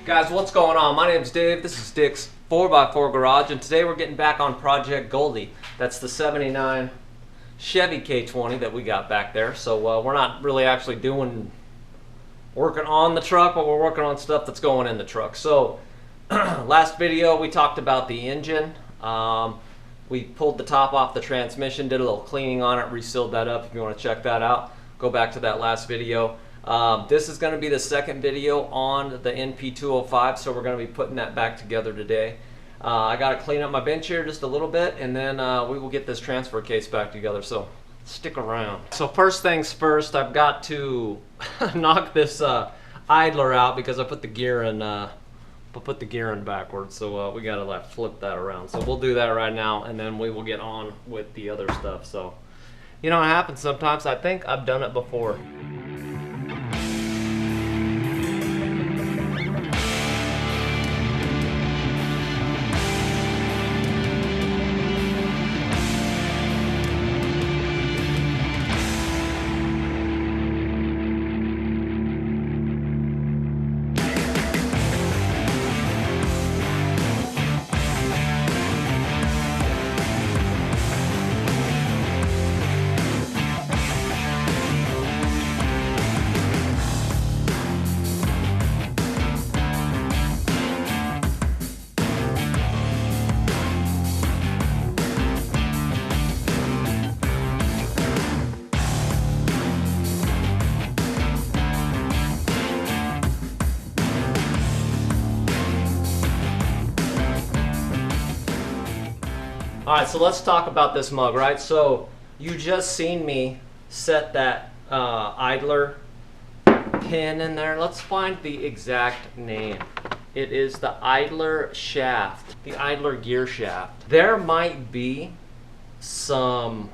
Guys, what's going on? My name's Dave. This is Dick's 4x4 Garage, and today we're getting back on Project Goldy. That's the 79 Chevy K20 that we got back there. So we're not really actually working on the truck, but we're working on stuff that's going in the truck. So last video we talked about the engine. We pulled the top off the transmission, did a little cleaning on it, resealed that up. If you want to check that out, go back to that last video. This is going to be the second video on the NP205, so we're going to be putting that back together today. I got to clean up my bench here just a little bit, and then we will get this transfer case back together, so stick around. So first things first, I've got to knock this idler out because I put the gear in backwards, so we got to like flip that around. So we'll do that right now, and then we will get on with the other stuff. So you know, it happens sometimes. I think I've done it before. Alright, so let's talk about this mug, right? So you just seen me set that idler pin in there. Let's find the exact name. It is the idler shaft, the idler gear shaft. There might be some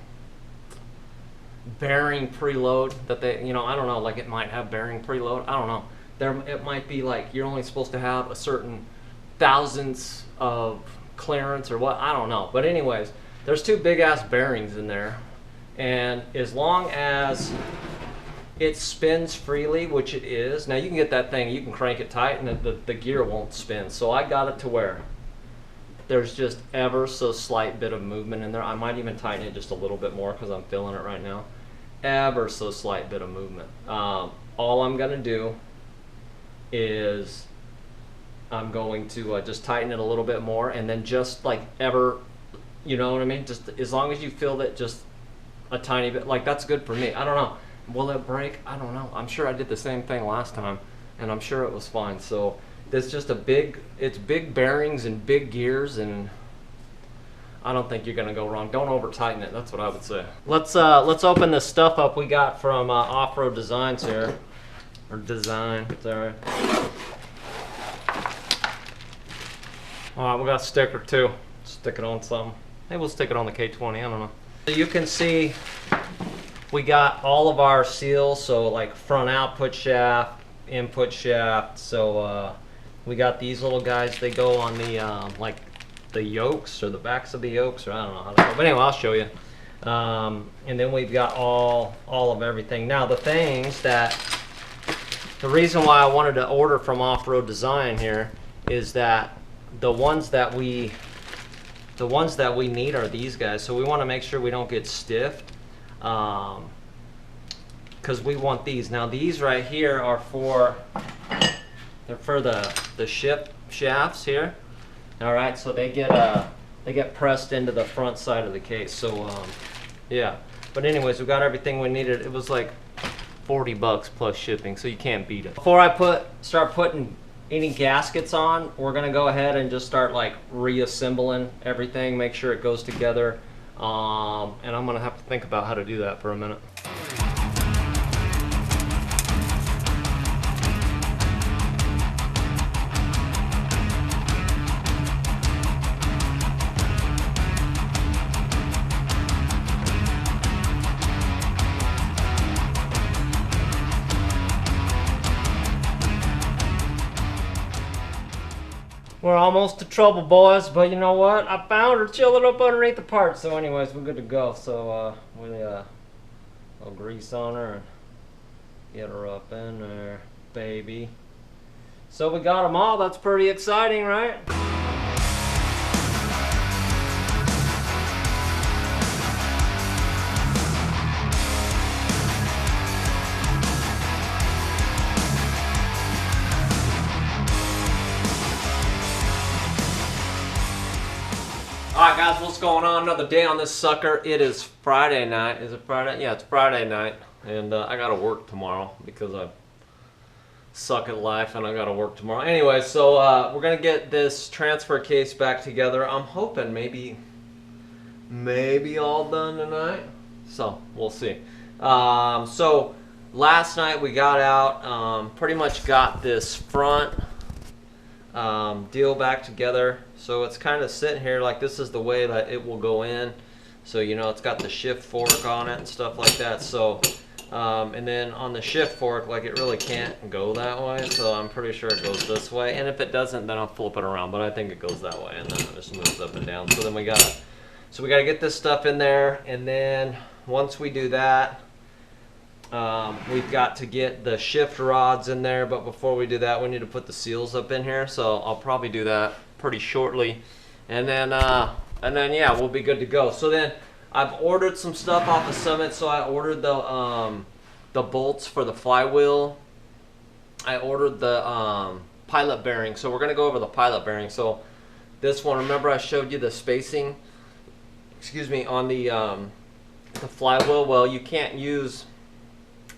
bearing preload that they, you know, I don't know, like it might have bearing preload. I don't know. It might be like you're only supposed to have a certain thousandths of clearance or what, I don't know. But anyways, there's two big ass bearings in there, and as long as it spins freely, which it is, now you can get that thing, you can crank it tight and the gear won't spin. So I got it to where there's just ever so slight bit of movement in there. I might even tighten it just a little bit more because I'm feeling it right now. Ever so slight bit of movement. All I'm gonna do is I'm going to just tighten it a little bit more, and then just like ever, you know what I mean? Just as long as you feel that just a tiny bit, like that's good for me. I don't know. Will it break? I don't know. I'm sure I did the same thing last time, and I'm sure it was fine. So there's just it's big bearings and big gears, and I don't think you're gonna go wrong. Don't over tighten it. That's what I would say. Let's open this stuff up we got from Off-Road Designs here, or Design. Is that right? Alright, we got a sticker too. Stick it on something. Maybe we'll stick it on the K20, I don't know. So you can see we got all of our seals, so like front output shaft, input shaft. So we got these little guys, they go on the like the yokes or the backs of the yokes, or I don't know how to go. But anyway, I'll show you. And then we've got all of everything. Now the things that, the reason why I wanted to order from Off-Road Design here is that the ones that we need are these guys. So we want to make sure we don't get stiffed, because we want these. Now these right here are for the ship shafts here. All right, so they get pressed into the front side of the case. So yeah. But anyways, we got everything we needed. It was like $40 plus shipping, so you can't beat it. Before I start putting any gaskets on, we're gonna go ahead and just start like reassembling everything, make sure it goes together, and I'm gonna have to think about how to do that for a minute. We're almost to trouble, boys, but you know what? I found her chilling up underneath the part. So anyways, we're good to go. So we a little grease on her and get her up in there, baby. So we got them all. That's pretty exciting, right? Alright guys, what's going on? Another day on this sucker. It is Friday night. Is it Friday? Yeah, it's Friday night. And I gotta work tomorrow because I suck at life and I gotta work tomorrow. Anyway, so we're gonna get this transfer case back together. I'm hoping maybe all done tonight. So, we'll see. So, last night we got out, pretty much got this front deal back together. So it's kind of sitting here like this is the way that it will go in. So you know it's got the shift fork on it and stuff like that. So and then on the shift fork, like it really can't go that way. So I'm pretty sure it goes this way. And if it doesn't, then I'll flip it around. But I think it goes that way, and then it just moves up and down. So then we got to get this stuff in there, and then once we do that, we've got to get the shift rods in there. But before we do that, we need to put the seals up in here. So I'll probably do that pretty shortly, and then yeah, we'll be good to go. So then I've ordered some stuff off of Summit. So I ordered the bolts for the flywheel. I ordered the pilot bearing. So we're gonna go over the pilot bearing. So this one, remember I showed you the spacing, excuse me, on the flywheel. Well, you can't use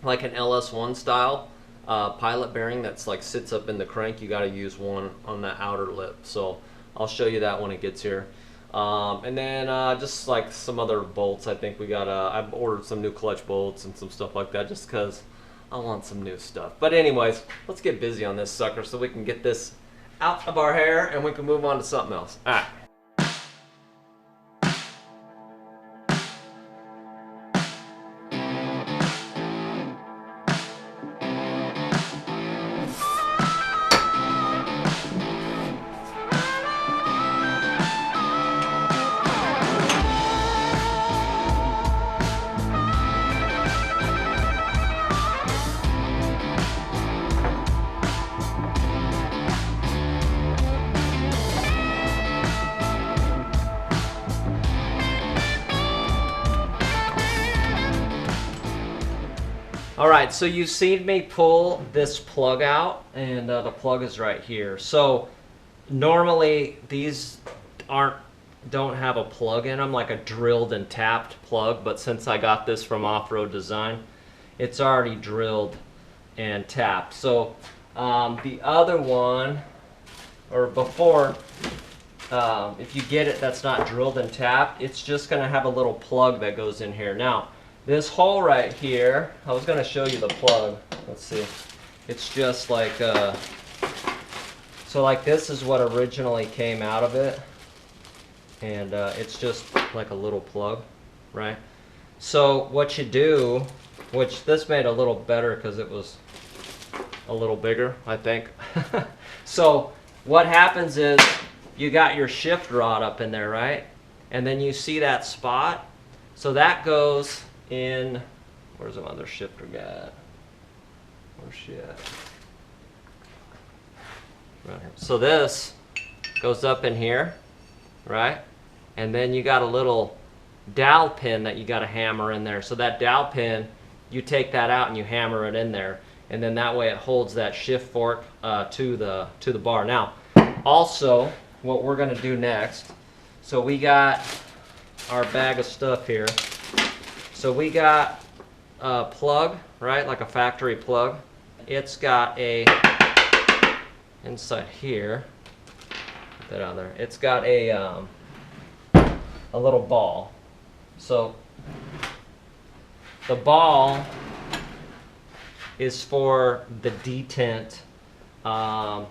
like an LS1 style pilot bearing that's like sits up in the crank. You got to use one on the outer lip. So I'll show you that when it gets here. And then just like some other bolts. I think we got I've ordered some new clutch bolts and some stuff like that just because I want some new stuff. But anyways, let's get busy on this sucker so we can get this out of our hair and we can move on to something else. All right. Alright, so you've seen me pull this plug out, and the plug is right here. So normally these don't have a plug in them, like a drilled and tapped plug, but since I got this from Off-Road Design, it's already drilled and tapped. So the other one, or before, if you get it that's not drilled and tapped, it's just going to have a little plug that goes in here. Now, this hole right here, I was going to show you the plug. Let's see. It's just like, so like this is what originally came out of it. And it's just like a little plug, right? So what you do, which this made a little better because it was a little bigger, I think. So what happens is you got your shift rod up in there, right? And then you see that spot. So that goes in, where's the other shifter guy? Where's she at? Right here. So this goes up in here, right? And then you got a little dowel pin that you got to hammer in there. So that dowel pin, you take that out and you hammer it in there, and then that way it holds that shift fork to the bar. Now, also what we're going to do next, so we got our bag of stuff here. So we got a plug, right, like a factory plug. It's got a, inside here, put that on there, it's got a little ball. So the ball is for the detent on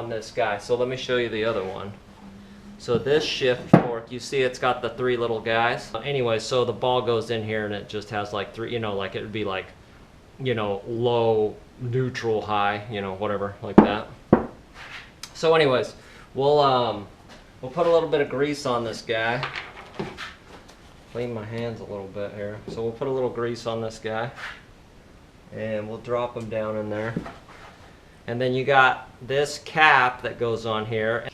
this guy. So let me show you the other one. So this shift fork, you see it's got the three little guys. Anyway, so the ball goes in here and it just has like three, you know, like it would be like, you know, low, neutral, high, you know, whatever, like that. So anyways, we'll put a little bit of grease on this guy. Clean my hands a little bit here. So we'll put a little grease on this guy and we'll drop him down in there. And then you got this cap that goes on here.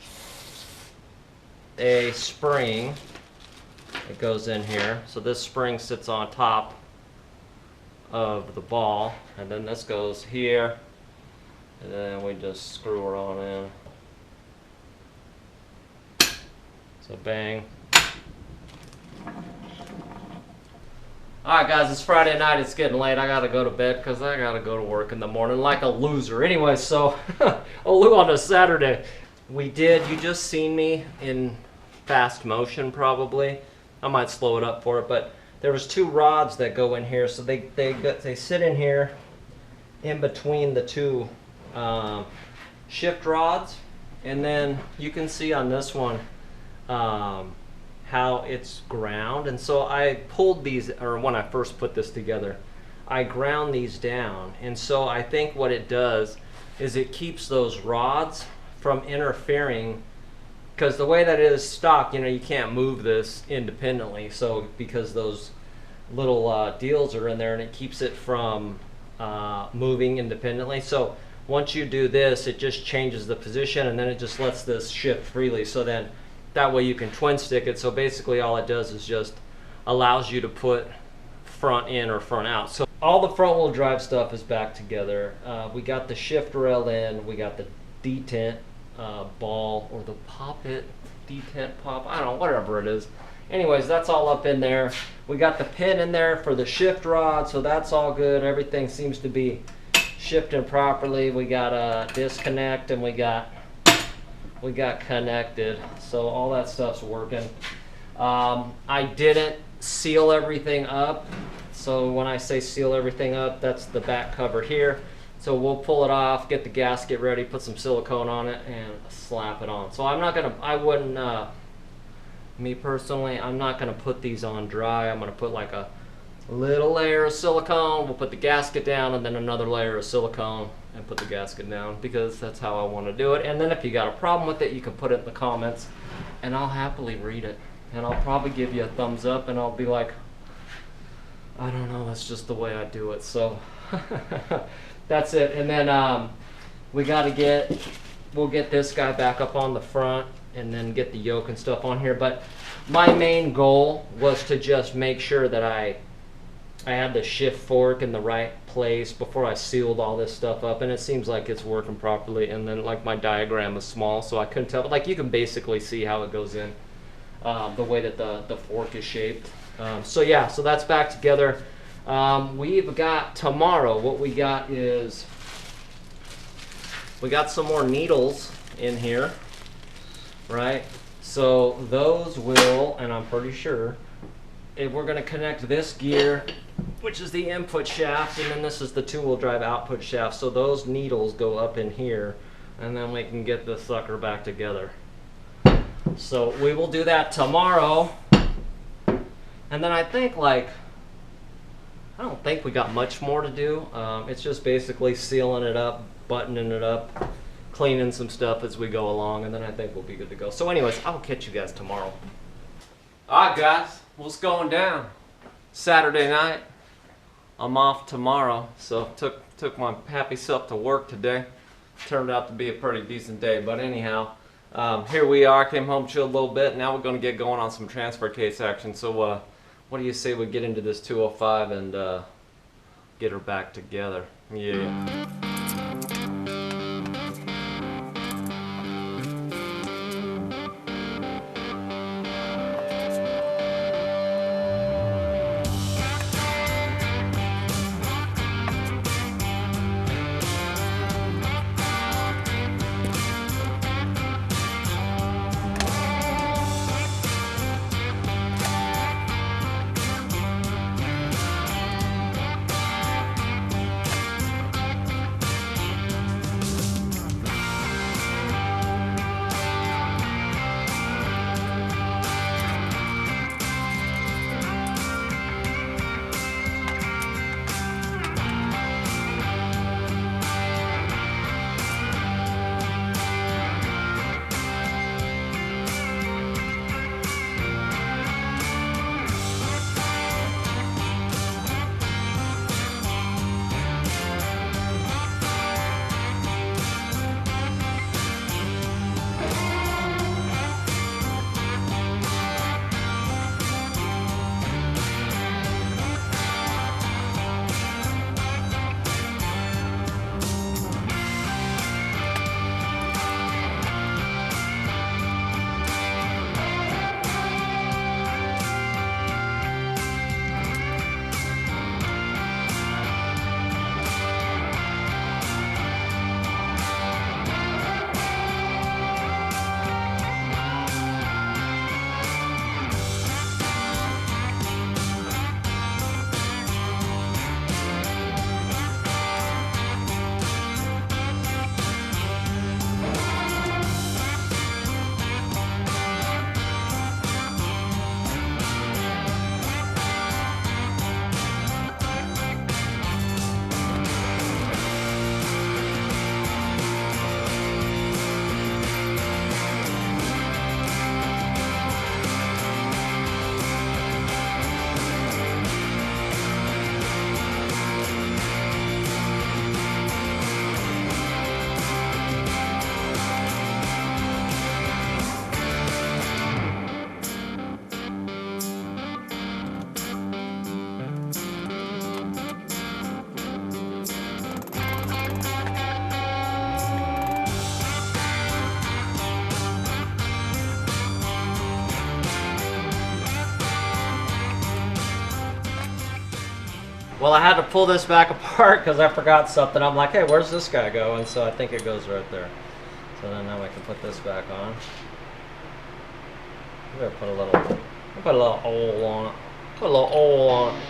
A spring that goes in here. So this spring sits on top of the ball. And then this goes here. And then we just screw her on in. So bang. Alright guys, it's Friday night, it's getting late. I gotta go to bed because I gotta go to work in the morning like a loser. Anyway, so on a Saturday. You just seen me in fast motion probably. I might slow it up for it, but there was 2 rods that go in here. So they sit in here in between the 2 shift rods. And then you can see on this one how it's ground. And so I pulled these, or when I first put this together, I ground these down. And so I think what it does is it keeps those rods from interfering, because the way that it is stocked, you know, you can't move this independently. So because those little deals are in there, and it keeps it from moving independently. So once you do this, it just changes the position, and then it just lets this shift freely. So then that way you can twin stick it. So basically all it does is just allows you to put front in or front out. So all the front wheel drive stuff is back together. We got the shift rail in, we got the detent ball, or the pop it, detent pop, I don't know, whatever it is. Anyways, that's all up in there. We got the pin in there for the shift rod, so that's all good. Everything seems to be shifting properly. We got a disconnect and we got connected, so all that stuff's working. I didn't seal everything up, so when I say seal everything up, that's the back cover here. So we'll pull it off, get the gasket ready, put some silicone on it, and slap it on. So me personally, I'm not gonna put these on dry. I'm gonna put like a little layer of silicone, we'll put the gasket down, and then another layer of silicone and put the gasket down, because that's how I want to do it. And then if you got a problem with it, you can put it in the comments and I'll happily read it, and I'll probably give you a thumbs up, and I'll be like, I don't know, that's just the way I do it. So that's it. And then we'll get this guy back up on the front and then get the yoke and stuff on here. But my main goal was to just make sure that I had the shift fork in the right place before I sealed all this stuff up, and it seems like it's working properly. And then like my diagram is small, so I couldn't tell, but like you can basically see how it goes in, the way that the fork is shaped. So yeah, so that's back together. We've got tomorrow, what we got is, we got some more needles in here, right? So those will, and I'm pretty sure, if we're going to connect this gear, which is the input shaft, and then this is the 2-wheel drive output shaft. So those needles go up in here, and then we can get this sucker back together. So we will do that tomorrow. And then I think, like, I don't think we got much more to do. It's just basically sealing it up, buttoning it up, cleaning some stuff as we go along, and then I think we'll be good to go. So anyways, I'll catch you guys tomorrow. Alright guys, what's going down? Saturday night. I'm off tomorrow, so took my happy self to work today. Turned out to be a pretty decent day, but anyhow, here we are. Came home, chilled a little bit. Now we're going to get going on some transfer case action. So what do you say we get into this 205 and get her back together? Yeah. Well, I had to pull this back apart because I forgot something. I'm like, hey, where's this guy go? And so I think it goes right there. So then now I can put this back on. I'm gonna put a little oil on it. Put a little oil on it.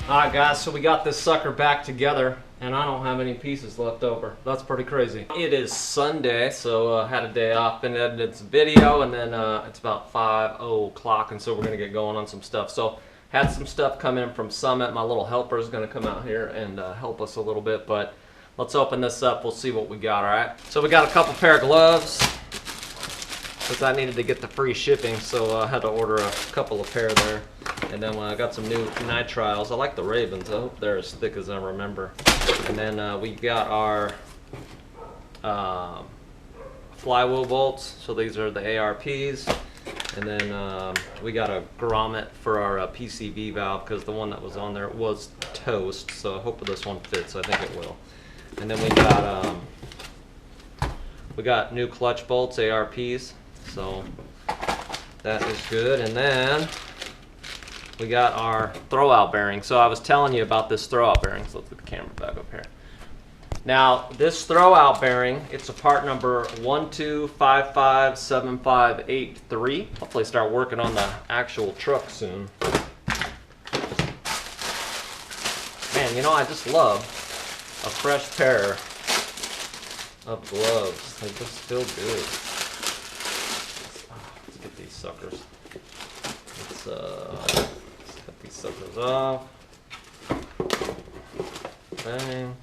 Alright guys, so we got this sucker back together and I don't have any pieces left over. That's pretty crazy. It is Sunday, so I had a day off and edited some video, and then it's about 5 o'clock, and so we're going to get going on some stuff. So had some stuff come in from Summit. My little helper is going to come out here and help us a little bit, but let's open this up. We'll see what we got, alright? So we got a couple pair of gloves, because I needed to get the free shipping, so I had to order a couple of pair there. And then I got some new nitriles. I like the Ravens. I hope they're as thick as I remember. And then we got our flywheel bolts. So these are the ARPs. And then we got a grommet for our PCV valve, because the one that was on there was toast. So I hope this one fits. I think it will. And then we got new clutch bolts, ARPs. So that is good. And then we got our throwout bearing. So I was telling you about this throwout bearing. So let's get the camera back up here. Now this throwout bearing, it's a part number 1255753. Hopefully start working on the actual truck soon. Man, you know, I just love a fresh pair of gloves. They just feel good. Let's get these suckers. Let's cut these suckers off. Bang.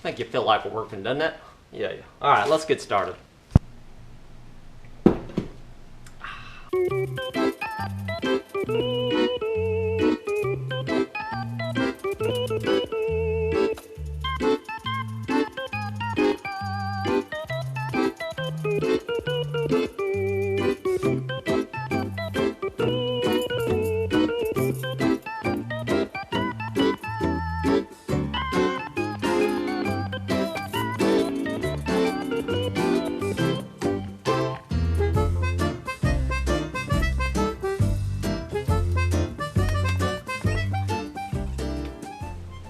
Make you feel like we're working, doesn't it? Yeah. All right, let's get started.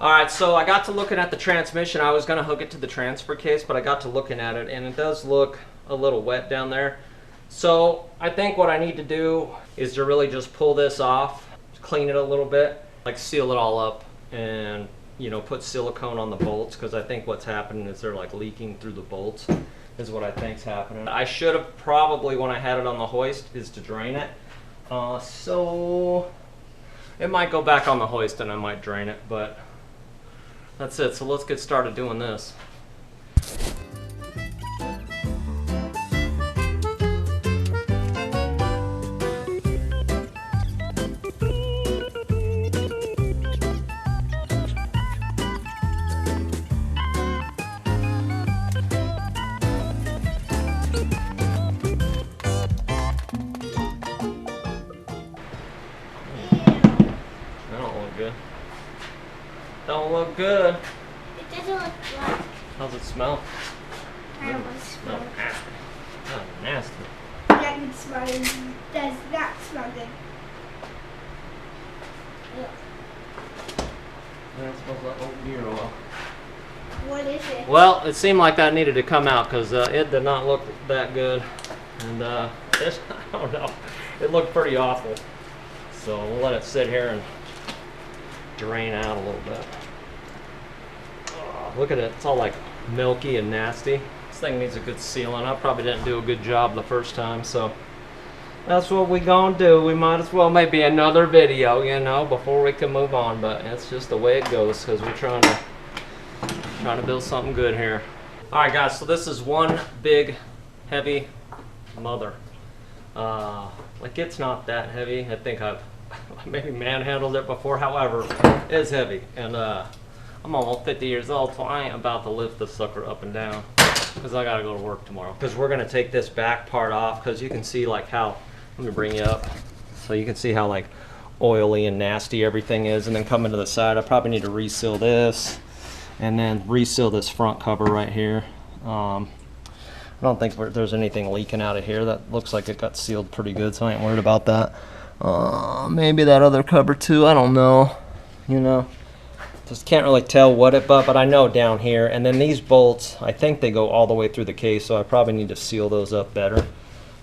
Alright, so I got to looking at the transmission. I was going to hook it to the transfer case, but I got to looking at it, and it does look a little wet down there. So I think what I need to do is to really just pull this off, clean it a little bit, like seal it all up, and you know, put silicone on the bolts, because I think what's happening is they're like leaking through the bolts is what I think's happening. I should have probably, when I had it on the hoist, is to drain it. So it might go back on the hoist and I might drain it, but that's it. So let's get started doing this. Don't look good. It doesn't look black. How's it smell? I don't want to smell it. Nasty. Oh, nasty. That would smell good. Does not smell good. That smells like old gear oil. What is it? Well, it seemed like that needed to come out because it did not look that good. And I don't know. It looked pretty awful. So we'll let it sit here and drain out a little bit. Oh, look at it. It's all like milky and nasty. This thing needs a good sealing. I probably didn't do a good job the first time, so that's what we gonna do. We might as well maybe another video, you know, before we can move on, but it's just the way it goes because we're trying to build something good here. All right, guys, so this is one big heavy mother. Like, it's not that heavy. I think I've maybe manhandled it before. However, it's heavy, and I'm almost 50 years old, so I ain't about to lift this sucker up and down because I gotta go to work tomorrow. Because we're gonna take this back part off, because you can see like how, let me bring you up so you can see how like oily and nasty everything is. And then coming to the side, I probably need to reseal this and then reseal this front cover right here. I don't think there's anything leaking out of here. That looks like it got sealed pretty good, so I ain't worried about that. Maybe that other cover too, I don't know, you know, just can't really tell what it, but I know down here. And then these bolts, I think they go all the way through the case, so I probably need to seal those up better.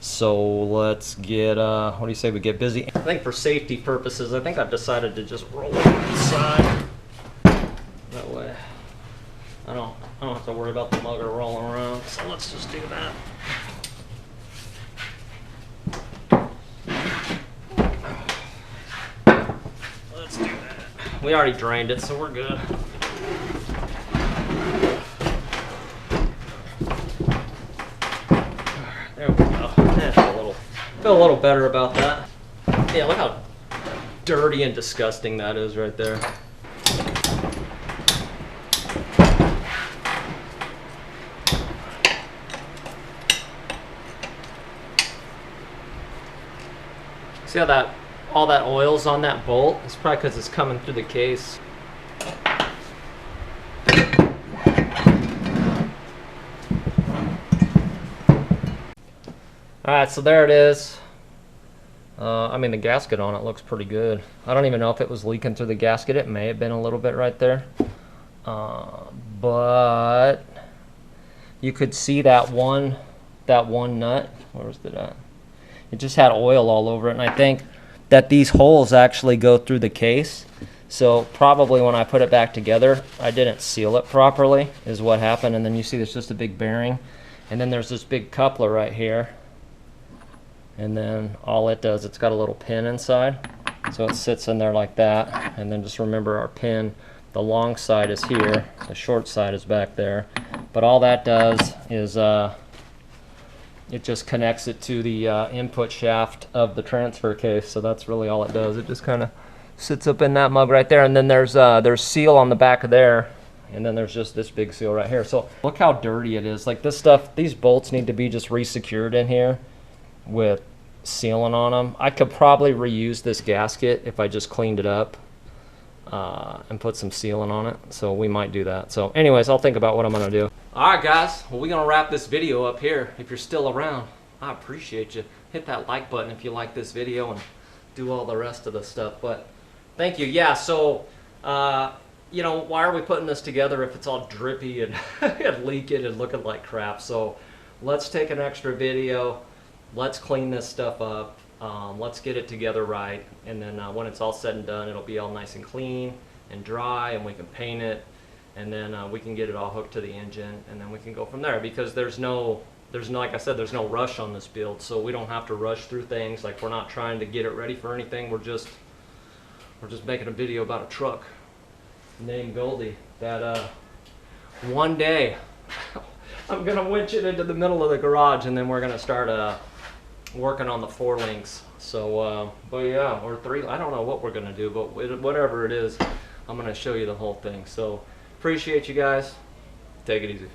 So let's get, what do you say we get busy? I think for safety purposes, I think I've decided to just roll it inside. That way I don't have to worry about the mugger rolling around, so let's just do that. We already drained it, so we're good. There we go. Feel a little better about that. Yeah, look how dirty and disgusting that is right there. See how all that oil's on that bolt? It's probably because it's coming through the case. Alright, so there it is. I mean, the gasket on it looks pretty good. I don't even know if it was leaking through the gasket. It may have been a little bit right there. But you could see that one nut. Where was it at? It just had oil all over it, and I think that these holes actually go through the case. So probably when I put it back together, I didn't seal it properly is what happened. And then you see there's just a big bearing, and then there's this big coupler right here, and then all it does, it's got a little pin inside, so it sits in there like that. And then just remember, our pin, the long side is here, the short side is back there, but all that does is it just connects it to the input shaft of the transfer case. So that's really all it does. It just kind of sits up in that mug right there. And then there's seal on the back of there. And then there's just this big seal right here. So look how dirty it is. Like, this stuff, these bolts need to be just resecured in here with sealant on them. I could probably reuse this gasket if I just cleaned it up and put some sealant on it. So we might do that. So anyways, I'll think about what I'm going to do. Alright guys, well, we're going to wrap this video up here. If you're still around, I appreciate you. Hit that like button if you like this video and do all the rest of the stuff. But thank you. Yeah, so you know, why are we putting this together if it's all drippy and, and leaking and looking like crap? So let's take an extra video. Let's clean this stuff up. Let's get it together right. And then when it's all said and done, it'll be all nice and clean and dry, and we can paint it. And then we can get it all hooked to the engine, and then we can go from there, because there's no, like I said, there's no rush on this build, so we don't have to rush through things. Like, we're not trying to get it ready for anything. We're just making a video about a truck named Goldy that one day I'm gonna winch it into the middle of the garage, and then we're gonna start working on the 4 links. So but yeah, or 3, I don't know what we're gonna do, but whatever it is, I'm gonna show you the whole thing. So appreciate you guys. Take it easy.